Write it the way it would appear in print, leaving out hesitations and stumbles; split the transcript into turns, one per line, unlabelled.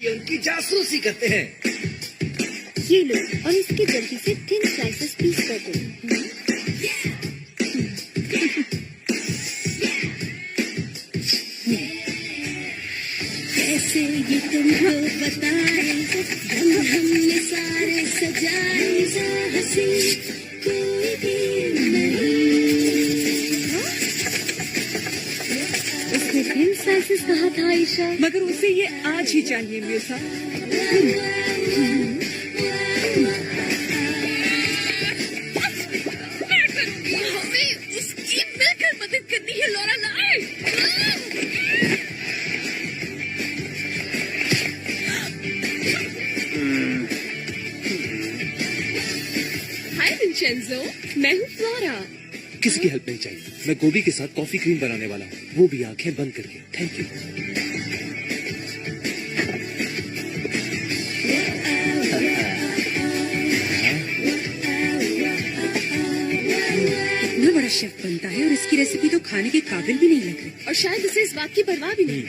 ये उनकी जासूसी करते हैं।
ये लो और इसके जल्दी से थिन स्लाइसेस पीस कर दो। कैसे ये तुमको बताए हमने सारे सजाए हंसी कोई भी नहीं। उसने थिन स्लाइसेस कहा था आयशा,
मगर उसे ये आज ही चाहिए मिर्जा।
हमें उसकी मिलकर मदद करनी है लोरेलाई। हाय विंचेंजो, मैं हूँ फ्लोरा।
किसी की हेल्प नहीं चाहिए। मैं गोभी के साथ कॉफी क्रीम बनाने वाला हूँ, वो भी आंखें बंद करके। Thank you.
इतना बड़ा शेफ बनता है और इसकी रेसिपी तो खाने के काबिल भी नहीं लग रही।
और शायद उसे इस बात की परवाह भी नहीं।